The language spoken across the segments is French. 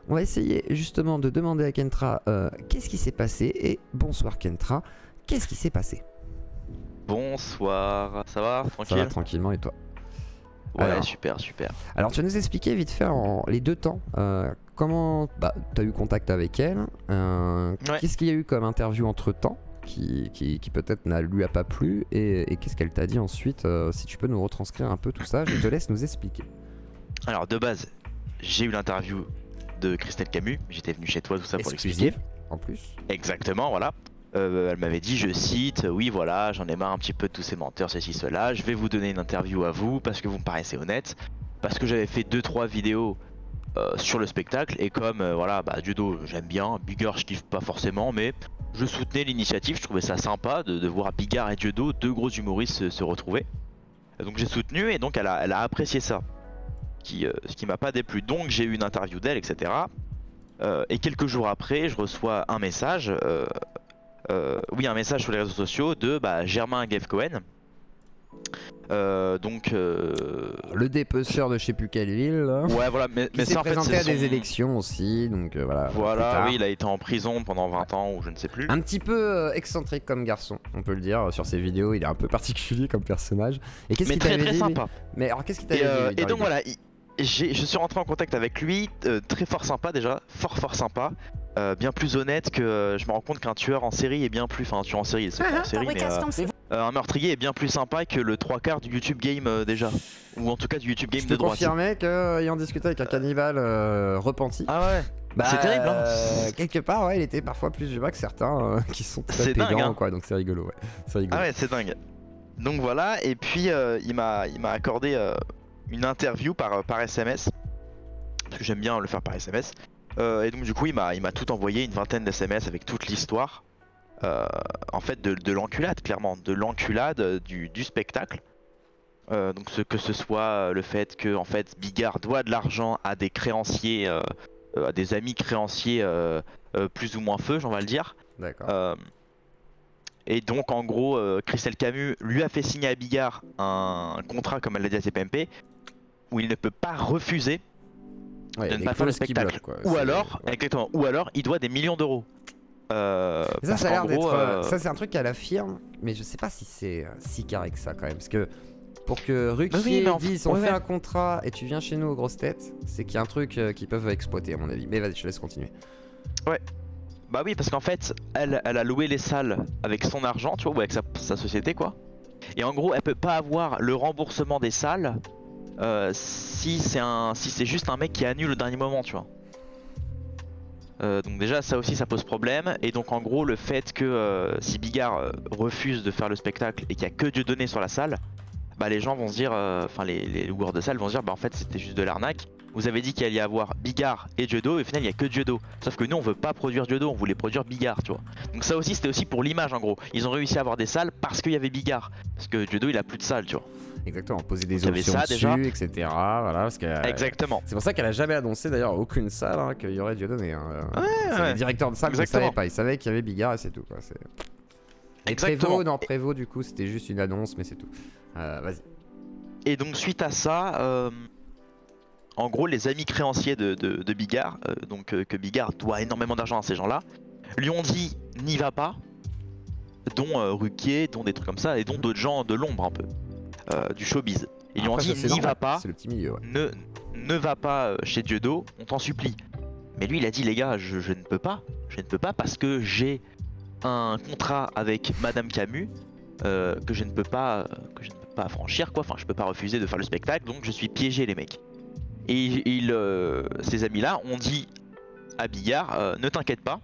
On va essayer justement de demander à Kentra qu'est-ce qui s'est passé. Et bonsoir Kentra, qu'est-ce qui s'est passé? Bonsoir, ça va? Tranquille? Ça va tranquillement et toi? Ouais, alors, super. Alors tu vas nous expliquer vite fait en les deux temps comment tu as eu contact avec elle, Ouais. qu'est-ce qu'il y a eu comme interview entre temps qui peut-être lui a pas plu et qu'est-ce qu'elle t'a dit ensuite, si tu peux nous retranscrire un peu tout ça, je te laisse nous expliquer. Alors de base, j'ai eu l'interview de Christelle Camus, j'étais venu chez toi tout ça pour l'expliquer. Exclusive en plus. Exactement, voilà. Elle m'avait dit, je cite, oui voilà, j'en ai marre un petit peu de tous ces menteurs, ceci, cela, je vais vous donner une interview à vous parce que vous me paraissez honnête, parce que j'avais fait 2-3 vidéos sur le spectacle et comme voilà, judo j'aime bien, Bigard je kiffe pas forcément, mais je soutenais l'initiative, je trouvais ça sympa de voir Bigard et Judo, deux gros humoristes se retrouver. Donc j'ai soutenu et donc elle a apprécié ça, ce qui m'a pas déplu, donc j'ai eu une interview d'elle, etc. Et quelques jours après, je reçois un message, un message sur les réseaux sociaux de Germain Gave-Cohen. Le dépeceur de je sais plus quelle ville là. Ouais voilà, mais s'est ça en fait présenté à c'est des élections aussi, donc voilà. Voilà, oui, il a été en prison pendant 20 ans ou je ne sais plus. Un petit peu excentrique comme garçon, on peut le dire, sur ses vidéos, il est un peu particulier comme personnage. Et qu'est-ce qu'il t'avait dit? Très sympa. Mais alors qu'est-ce qu'il t'avait dit? Et donc voilà, je suis rentré en contact avec lui, très fort sympa déjà, fort sympa. Bien plus honnête que je me rends compte qu'un tueur en série est bien plus, enfin un tueur en série, c'est pas en série, mais un meurtrier est bien plus sympa que le 3/4 du YouTube Game déjà, ou en tout cas du YouTube Game de droite. Je confirmais qu'ayant discuté avec un cannibale repenti. Ah ouais. C'est terrible hein. Quelque part ouais, il était parfois plus humain que certains qui sont très pédants, dingue, hein. Quoi, donc c'est rigolo, ouais. C'est rigolo. Ah ouais, c'est dingue. Donc voilà, et puis il m'a accordé une interview par SMS, parce que j'aime bien le faire par SMS. Et donc du coup il m'a tout envoyé, une vingtaine d'SMS avec toute l'histoire en fait de l'enculade, clairement, de l'enculade du spectacle. Donc que ce soit le fait que en fait Bigard doit de l'argent à des créanciers, à des amis créanciers plus ou moins feu, on va le dire. D'accord. Et donc en gros Christelle Camus lui a fait signer à Bigard un contrat, comme elle l'a dit à CPMP, où il ne peut pas refuser de ne pas faire le spectacle, ou alors, exactement, ou alors il doit des millions d'euros. Ça a l'air d'être, ça c'est un truc qu'elle affirme, mais je sais pas si c'est si carré que ça quand même, parce que pour que Ruquier dise on fait un contrat et tu viens chez nous aux grosses têtes, c'est qu'il y a un truc qu'ils peuvent exploiter à mon avis. Mais vas-y, je te laisse continuer. Ouais. Bah oui, parce qu'en fait, elle a loué les salles avec son argent, tu vois, ou avec sa société quoi. Et en gros, elle peut pas avoir le remboursement des salles. Si c'est juste un mec qui annule au dernier moment, tu vois. Donc déjà ça aussi ça pose problème. Et donc en gros le fait que si Bigard refuse de faire le spectacle et qu'il y a que Dieudonné sur la salle, les gens vont se dire, enfin les loueurs de salle vont se dire en fait c'était juste de l'arnaque. Vous avez dit qu'il allait y avoir Bigard et Dieudonné et au final il n'y a que Dieudonné. Sauf que nous on veut pas produire Dieudonné, on voulait produire Bigard, tu vois. Donc ça aussi c'était aussi pour l'image en gros. Ils ont réussi à avoir des salles parce qu'il y avait Bigard. Parce que Dieudonné il a plus de salles, tu vois. Exactement, poser des options dessus, déjà. Etc. Voilà, parce que, exactement. C'est pour ça qu'elle a jamais annoncé d'ailleurs aucune salle hein, qu'il y aurait Dieudonné. Hein. Ouais. Les directeurs de salle ne savaient pas, ils savaient qu'il y avait Bigard et c'est tout. Quoi. Et Prévost, du coup c'était juste une annonce, mais c'est tout. Vas-y. Et donc suite à ça, en gros les amis créanciers de Bigard, donc que Bigard doit énormément d'argent à ces gens-là, lui ont dit n'y va pas, dont Ruquier, dont des trucs comme ça, et dont d'autres gens de l'ombre un peu. Du showbiz. Ils lui ont dit n'y va pas, c'est le petit milieu, ouais. ne va pas chez Dieudonné, on t'en supplie. Mais lui il a dit les gars je ne peux pas, parce que j'ai un contrat avec Madame Camus que je ne peux pas franchir quoi, enfin je peux pas refuser de faire le spectacle, donc je suis piégé les mecs. Et ces amis là ont dit à Bigard ne t'inquiète pas,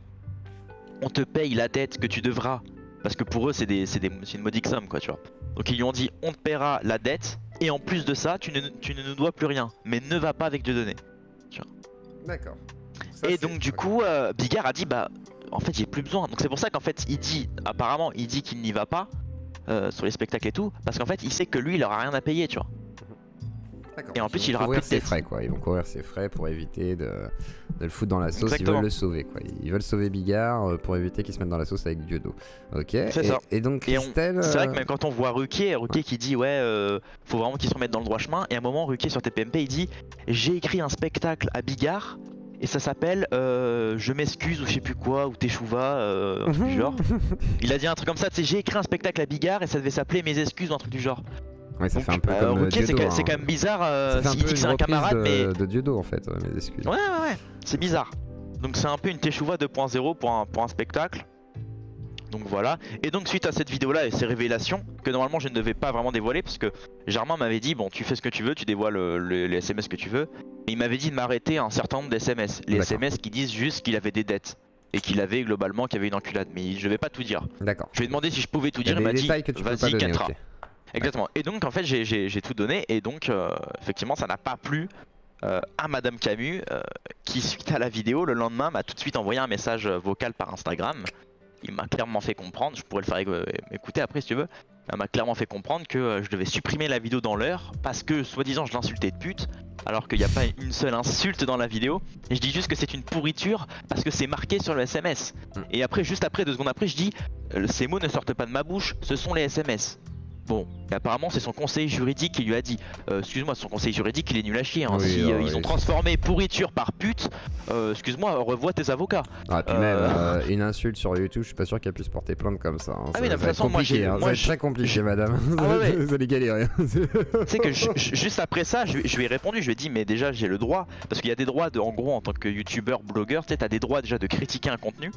on te paye la dette que tu devras, parce que pour eux c'est une modique somme quoi, tu vois. Donc ils lui ont dit on te paiera la dette et en plus de ça tu ne nous dois plus rien, mais ne va pas avec Dieudonné. D'accord. Et donc du coup Bigard a dit en fait j'ai plus besoin. Donc c'est pour ça qu'en fait apparemment il dit qu'il n'y va pas sur les spectacles et tout, parce qu'en fait il sait que lui il aura rien à payer, tu vois. Et en plus il aura plus de ses frais quoi, ils vont courir ses frais pour éviter de le foutre dans la sauce. Exactement. Ils veulent le sauver quoi, ils veulent sauver Bigard pour éviter qu'il se mette dans la sauce avec Dieudonné. Ok. C'est ça. Et donc Christelle, c'est vrai que même quand on voit Ruquier qui dit ouais faut vraiment qu'il se remette dans le droit chemin, et à un moment Ruquier sur TPMP il dit j'ai écrit un spectacle à Bigard et ça s'appelle je m'excuse ou je sais plus quoi, ou Teshuva, un truc du genre. Il a dit un truc comme ça, tu sais, j'ai écrit un spectacle à Bigard et ça devait s'appeler mes excuses ou un truc du genre. Ouais, ça fait un peu comme ok, c'est quand même bizarre s'il dit que c'est un camarade, mais... de Dieudo en fait, mes excuses. Ouais, c'est bizarre. Donc c'est un peu une Teshuva 2.0 pour un spectacle. Donc voilà, et donc suite à cette vidéo là et ces révélations que normalement je ne devais pas vraiment dévoiler, parce que Germain m'avait dit bon tu fais ce que tu veux, tu dévoiles les SMS que tu veux, et il m'avait dit de m'arrêter un certain nombre d'SMS, les SMS qui disent juste qu'il avait des dettes et qu'il avait globalement qu'il y avait une enculade, mais je vais pas tout dire. D'accord. Je lui ai demandé si je pouvais tout dire, il m'a dit vas-y 4 okay. Exactement, et donc en fait j'ai tout donné, et donc effectivement ça n'a pas plu à Madame Camus qui suite à la vidéo le lendemain m'a tout de suite envoyé un message vocal par Instagram. Il m'a clairement fait comprendre, je pourrais le faire écouter après si tu veux, elle m'a clairement fait comprendre que je devais supprimer la vidéo dans l'heure parce que soi-disant je l'insultais de pute, alors qu'il n'y a pas une seule insulte dans la vidéo, et je dis juste que c'est une pourriture parce que c'est marqué sur le SMS. Et après, juste après, 2 secondes après, je dis ces mots ne sortent pas de ma bouche, ce sont les SMS. Bon, et apparemment c'est son conseiller juridique qui lui a dit excuse-moi, son conseiller juridique il est nul à chier, hein. Oui, si ils ont transformé pourriture par pute, excuse-moi, revois tes avocats. Ah, puis même une insulte sur YouTube, je suis pas sûr qu'elle puisse porter plainte comme ça, hein. Ah oui, de toute façon, moi j'ai... ça va être très compliqué madame, vous allez galérer. Tu sais que juste après ça, je lui ai répondu, je lui ai dit mais déjà j'ai le droit, parce qu'il y a des droits en gros en tant que youtubeur, blogueur, tu sais, t'as des droits déjà de critiquer un contenu.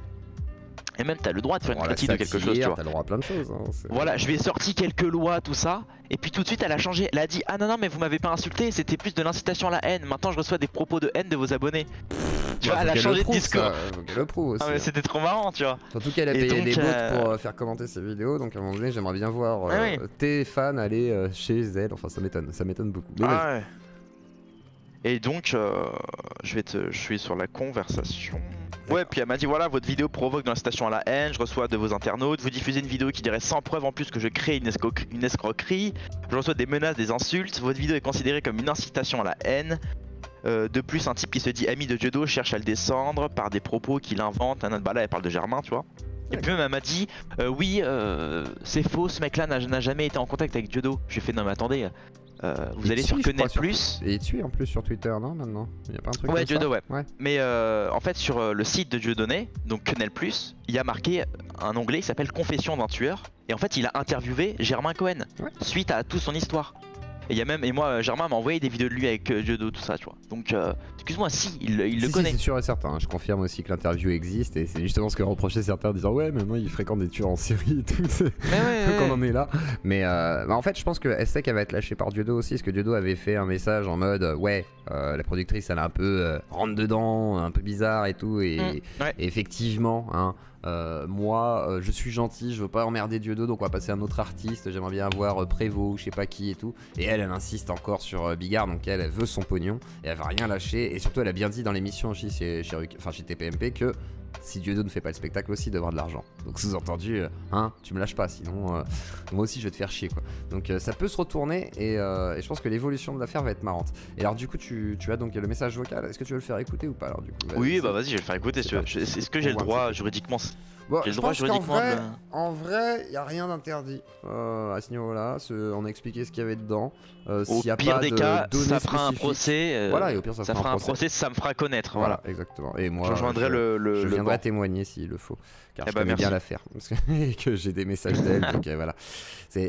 Et même t'as le droit de faire une critique de quelque chose, tu vois. T'as le droit à plein de choses, hein, voilà, je lui ai sorti quelques lois, tout ça, et puis tout de suite elle a changé, elle a dit ah non mais vous m'avez pas insulté, c'était plus de l'incitation à la haine, maintenant je reçois des propos de haine de vos abonnés. Tu vois, elle a changé de discours. Faut qu'elle le prouve aussi. Ah mais c'était trop marrant, tu vois. Surtout qu'elle a payé des bots pour faire commenter ses vidéos, donc à un moment donné j'aimerais bien voir tes fans aller chez elle, enfin ça m'étonne beaucoup. Mais ouais. Et donc je suis sur la conversation. Ouais, puis elle m'a dit voilà, votre vidéo provoque de l'incitation à la haine, je reçois de vos internautes, vous diffusez une vidéo qui dirait sans preuve en plus que je crée une escroquerie, je reçois des menaces, des insultes, votre vidéo est considérée comme une incitation à la haine. De plus, un type qui se dit ami de Dieudo cherche à le descendre par des propos qu'il invente, bah là elle parle de Germain, tu vois. Et puis même elle m'a dit oui, c'est faux, ce mec là n'a jamais été en contact avec Dieudo. J'ai fait non mais attendez, vous allez sur Quenelle Plus. Et il te suit en plus sur Twitter, non, maintenant? Il y a pas un truc comme ça? Dieudo, ouais. Mais en fait sur le site de Dieudonné, donc Quenelle Plus, il y a marqué un onglet qui s'appelle Confession d'un tueur. Et en fait il a interviewé Germain Cohen suite à toute son histoire. Et il y a même, et moi Germain m'a envoyé des vidéos de lui avec Dieudo, tout ça, tu vois. Donc excuse-moi, si, il le connaît. C'est sûr et certain, hein. Je confirme aussi que l'interview existe, et c'est justement ce que reprochaient certains en disant ouais maintenant il fréquente des tueurs en série et tout, qu'on en est là. Mais en fait je pense que STEC elle va être lâchée par Dieudo aussi, parce que Dieudo avait fait un message en mode la productrice elle a un peu rentre dedans, un peu bizarre et tout, et effectivement hein, moi je suis gentil, je veux pas emmerder Dieudo, donc on va passer à un autre artiste, j'aimerais bien avoir Prévost, je sais pas qui et tout, et elle insiste encore sur Bigard, donc elle veut son pognon et elle va rien lâcher, et surtout elle a bien dit dans l'émission aussi chez TPMP que si Dieudo ne fait pas le spectacle aussi il doit avoir de l'argent, donc sous-entendu hein, tu me lâches pas sinon moi aussi je vais te faire chier quoi. Donc ça peut se retourner, et je pense que l'évolution de l'affaire va être marrante. Et alors du coup tu as donc le message vocal, est-ce que tu veux le faire écouter ou pas alors du coup? Oui bah vas-y, je vais le faire écouter. Est-ce que j'ai le droit juridiquement? Bon, je pense qu'en vrai, il n'y a rien d'interdit à ce niveau-là. On a expliqué ce qu'il y avait dedans. Au pire des cas, ça fera un procès. Voilà, et au pire, ça fera un procès, ça me fera connaître. Voilà, exactement. Et moi, je rejoindrai je viendrai témoigner s'il le faut. Car je connais bien l'affaire. Et que j'ai des messages d'elle. Donc voilà.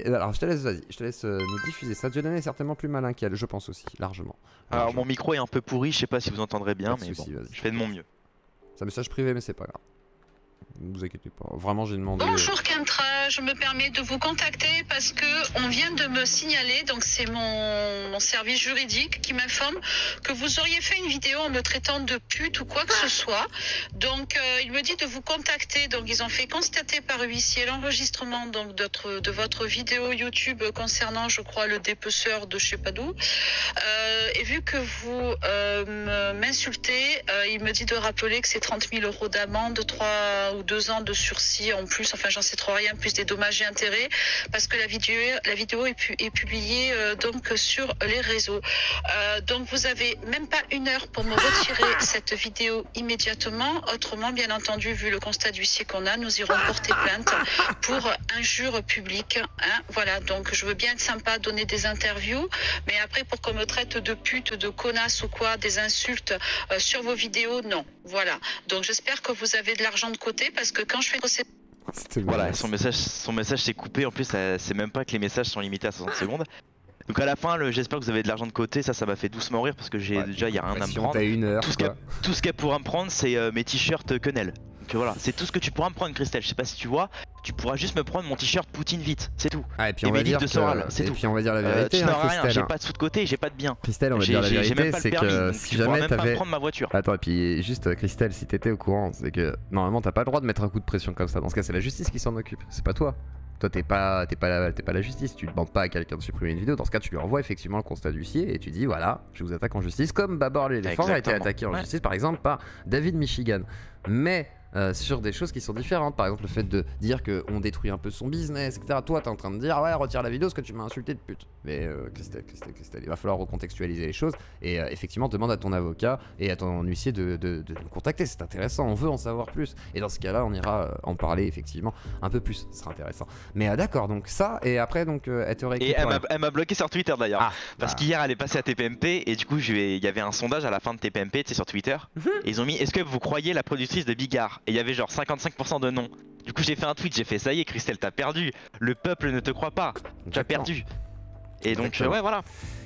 Alors, je te laisse nous diffuser ça. Dieudonné est certainement plus malin qu'elle, je pense aussi, largement. Alors, mon micro est un peu pourri, je sais pas si vous entendrez bien, mais bon, je fais de mon mieux. C'est un message privé, mais c'est pas grave. Ne vous inquiétez pas, vraiment j'ai demandé... Bonjour Kentra, je me permets de vous contacter parce que on vient de me signaler, donc c'est mon service juridique qui m'informe que vous auriez fait une vidéo en me traitant de pute ou quoi que ce soit. Donc il me dit de vous contacter, donc ils ont fait constater par huissier l'enregistrement donc de votre vidéo YouTube concernant je crois le dépeceur de je sais pas d'où. Et vu que vous m'insultez, il me dit de rappeler que c'est 30 000 € d'amende, 3 ou ou 2 ans de sursis en plus, enfin j'en sais trop rien, plus des dommages et intérêts, parce que la vidéo est publiée donc sur les réseaux. Donc vous avez même pas 1 heure pour me retirer cette vidéo immédiatement. Autrement, bien entendu, vu le constat d'huissier qu'on a, nous irons porter plainte pour injure publique. Hein. Voilà, donc je veux bien être sympa, donner des interviews, mais après pour qu'on me traite de pute, de connasse ou quoi, des insultes sur vos vidéos, non. Voilà. Donc j'espère que vous avez de l'argent de côté, parce que quand je fais voilà, son message s'est coupé. En plus, c'est même pas que les messages sont limités à 60 secondes. Donc à la fin, j'espère que vous avez de l'argent de côté. Ça m'a fait doucement rire parce que déjà il y a rien à me prendre. 1 heure, tout ce qu'elle pourra me prendre, c'est mes t-shirts Quenelle. Donc voilà, c'est tout ce que tu pourras me prendre, Christelle. Je sais pas si tu vois, tu pourras juste me prendre mon t-shirt Poutine vite, c'est tout. Ah, et puis on va dire puis on va dire la vérité, tu n'auras rien, Christelle, j'ai pas de sous de côté, j'ai pas de bien. Christelle, on va dire la vérité, c'est que si jamais même pas prendre ma voiture. Attends, et puis juste Christelle, si t'étais au courant, c'est que normalement t'as pas le droit de mettre un coup de pression comme ça. Dans ce cas, c'est la justice qui s'en occupe, c'est pas toi. Toi t'es pas la justice, tu ne demandes pas à quelqu'un de supprimer une vidéo. Dans ce cas, tu lui renvoies effectivement le constat d'huissier et tu dis voilà, je vous attaque en justice, comme Babor l'éléphant a été attaqué en justice par exemple par David Michigan. Mais sur des choses qui sont différentes, par exemple le fait de dire qu'on détruit un peu son business, etc. Toi t'es en train de dire ouais, retire la vidéo parce que tu m'as insulté de pute. Mais Christelle, il va falloir recontextualiser les choses et effectivement demande à ton avocat et à ton huissier de nous contacter, c'est intéressant, on veut en savoir plus. Et dans ce cas-là, on ira en parler effectivement un peu plus, ce sera intéressant. Mais d'accord, donc ça, et après donc elle te récupère. Et elle m'a bloqué sur Twitter d'ailleurs, parce qu'hier elle est passée à TPMP et du coup il y avait un sondage à la fin de TPMP, tu sais, sur Twitter, et ils ont mis est-ce que vous croyez la productrice de Bigard, et il y avait genre 55% de non. Du coup j'ai fait un tweet, j'ai fait ça y est Christelle, t'as perdu, le peuple ne te croit pas, tu as perdu. Et donc ouais, voilà.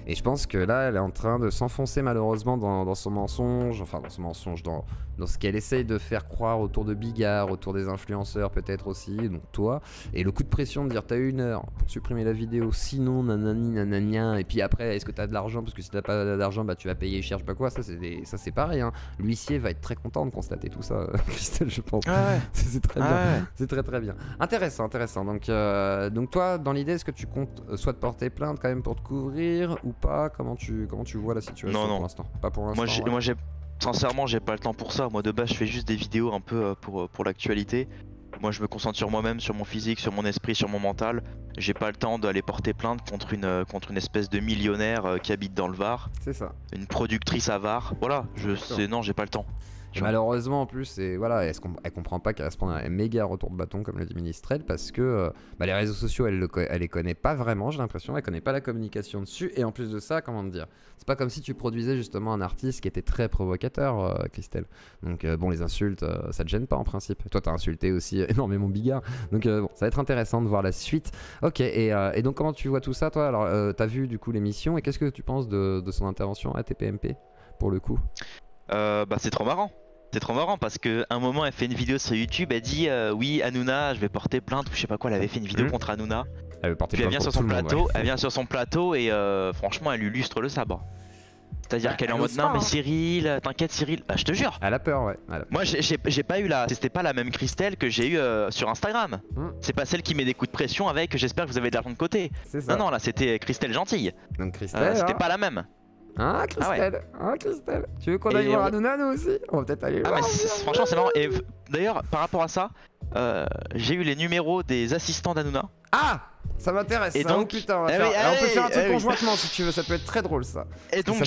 Et je pense que là, elle est en train de s'enfoncer malheureusement dans son mensonge, enfin dans son mensonge, dans ce qu'elle essaye de faire croire autour de Bigard, autour des influenceurs peut-être aussi, donc toi. Et le coup de pression de dire t'as 1 heure pour supprimer la vidéo, sinon nanani nanania, et puis après est-ce que t'as de l'argent, parce que si t'as pas d'argent, bah tu vas payer cher, je sais pas quoi, ça c'est pareil. Hein. L'huissier va être très content de constater tout ça, Christelle, je pense. Ah ouais. C'est très bien, c'est très bien. Intéressant. Donc toi, dans l'idée, est-ce que tu comptes soit te porter plainte quand même pour te couvrir ou pas, comment tu vois la situation pour l'instant? Pas pour l'instant. Moi sincèrement j'ai pas le temps pour ça. Moi de base je fais juste des vidéos un peu pour l'actualité. Moi je me concentre sur moi-même, sur mon physique, sur mon esprit, sur mon mental. J'ai pas le temps d'aller porter plainte contre une espèce de millionnaire qui habite dans le Var. C'est ça. Une productrice à Var. Voilà, non, j'ai pas le temps. Malheureusement en plus, elle comprend pas qu'elle va se prendre un méga retour de bâton comme le dit Ministrel, parce que les réseaux sociaux elle les connaît pas vraiment, j'ai l'impression, elle connaît pas la communication dessus, et en plus de ça, comment te dire, c'est pas comme si tu produisais justement un artiste qui était très provocateur, Christelle. Donc bon, les insultes, ça te gêne pas en principe. Toi t'as insulté aussi énormément Bigard, donc bon, ça va être intéressant de voir la suite. Ok, et donc comment tu vois tout ça toi? Alors t'as vu du coup l'émission, et qu'est-ce que tu penses de son intervention à TPMP pour le coup? C'est trop marrant. C'est trop marrant parce que un moment elle fait une vidéo sur YouTube, elle dit oui Hanouna je vais porter plainte ou je sais pas quoi, elle avait fait une vidéo contre Hanouna. Elle veut porter plainte. Puis elle vient sur son plateau et franchement elle lui lustre le sabre. C'est-à-dire qu'elle est en mode non mais Cyril, t'inquiète Cyril, je te jure. Elle a peur, ouais. Moi j'ai pas eu c'était pas la même Christelle que j'ai eu sur Instagram. C'est pas celle qui met des coups de pression avec j'espère que vous avez de l'argent de côté. Non là c'était Christelle gentille. Donc Christelle, c'était pas la même. Ah Christelle, Christelle, tu veux qu'on aille voir Hanouna nous aussi? On va peut-être aller voir. Franchement c'est marrant, et d'ailleurs par rapport à ça, j'ai eu les numéros des assistants d'Hanouna. Ah, ça m'intéresse, ça. Donc, putain, on peut faire un truc conjointement si tu veux, ça peut être très drôle ça. Et donc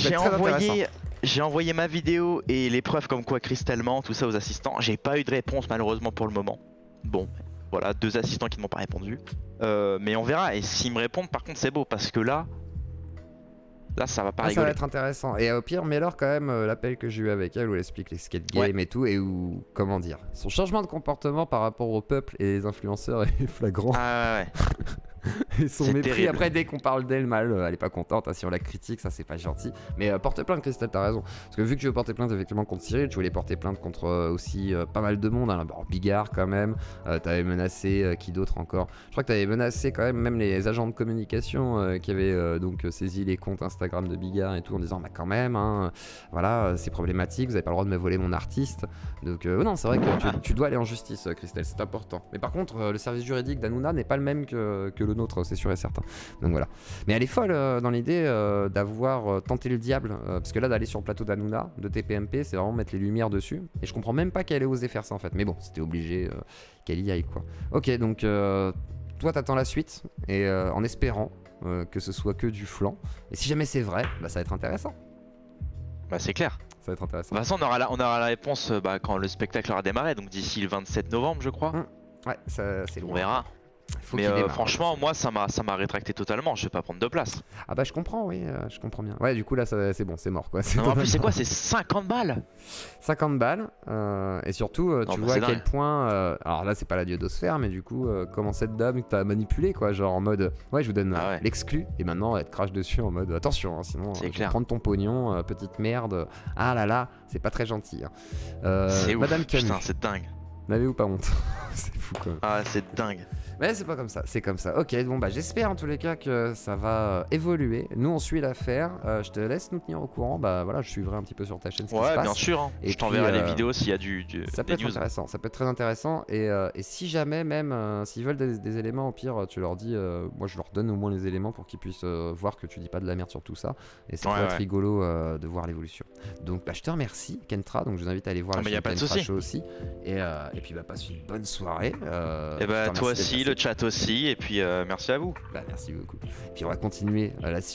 j'ai envoyé ma vidéo et les preuves comme quoi Christelle ment, tout ça aux assistants. J'ai pas eu de réponse malheureusement pour le moment. Bon, voilà, 2 assistants qui ne m'ont pas répondu. Mais on verra, et s'ils me répondent par contre c'est beau, parce que là ça va pas rigoler. Ça va être intéressant. Et au pire, mets-leur quand même l'appel que j'ai eu avec elle où elle explique les skate games et tout, et où, comment dire, son changement de comportement par rapport au peuple et les influenceurs est flagrant. Ah ouais. Et son mépris terrible. Après dès qu'on parle d'elle mal, elle est pas contente, si on la critique ça c'est pas gentil. Mais porter plainte Christelle, t'as raison. Parce que vu que tu veux porter plainte effectivement contre Cyril, tu voulais porter plainte contre aussi pas mal de monde, hein. Bon, Bigard quand même, t'avais menacé qui d'autre encore. Je crois que t'avais menacé quand même les agents de communication qui avaient donc saisi les comptes Instagram de Bigard et tout en disant bah quand même hein, voilà c'est problématique, vous avez pas le droit de me voler mon artiste. Donc non c'est vrai que tu dois aller en justice Christelle, c'est important. Mais par contre le service juridique d'Hanouna n'est pas le même que le nôtre, c'est sûr et certain. Donc voilà. Mais elle est folle dans l'idée d'avoir tenté le diable, parce que là d'aller sur le plateau d'Hanouna, de TPMP, c'est vraiment mettre les lumières dessus. Et je comprends même pas qu'elle ait osé faire ça en fait. Mais bon, c'était obligé qu'elle y aille quoi. Ok, donc toi t'attends la suite, et en espérant que ce soit que du flan. Et si jamais c'est vrai, bah ça va être intéressant. Bah c'est clair. Ça va être intéressant. De toute façon, on aura la réponse quand le spectacle aura démarré, donc d'ici le 27 novembre, je crois. Ouais, c'est loin. On verra. Mais franchement, moi, ça m'a rétracté totalement. Je vais pas prendre de place. Ah bah je comprends, oui, je comprends bien. Ouais, du coup là, c'est bon, c'est mort quoi. Non, en plus, c'est quoi? C'est 50 balles. 50 balles. Et surtout, tu vois à quel point. Alors là, c'est pas la diodosphère, mais du coup, comment cette dame t'a manipulé quoi. Genre en mode, ouais, je vous donne l'exclu, et maintenant elle te crache dessus en mode, attention, hein, sinon je vais prendre ton pognon, petite merde. Ah là là, c'est pas très gentil. Hein. C'est ouf. Madame Camus. Putain, c'est dingue. N'avez-vous pas honte? C'est fou quoi. Ah, c'est dingue. Mais c'est pas comme ça, c'est comme ça. Ok, bon bah j'espère en tous les cas que ça va évoluer. Nous on suit l'affaire. Je te laisse nous tenir au courant. Bah voilà, je suivrai un petit peu sur ta chaîne ce qui se passe. Ouais, bien sûr. Hein. Et je t'enverrai les vidéos s'il y a ça peut être intéressant. Ça peut être très intéressant. Et si jamais même s'ils veulent des éléments, au pire tu leur dis. Moi je leur donne au moins les éléments pour qu'ils puissent voir que tu dis pas de la merde sur tout ça. Et ça peut être rigolo de voir l'évolution. Donc bah je te remercie Kentra. Donc je vous invite à aller voir la chaîne Kentra Show aussi. Et puis bah passe une bonne soirée. Et bah toi aussi. Le chat aussi, et puis merci à vous. Bah merci beaucoup. Et puis on va continuer la suite.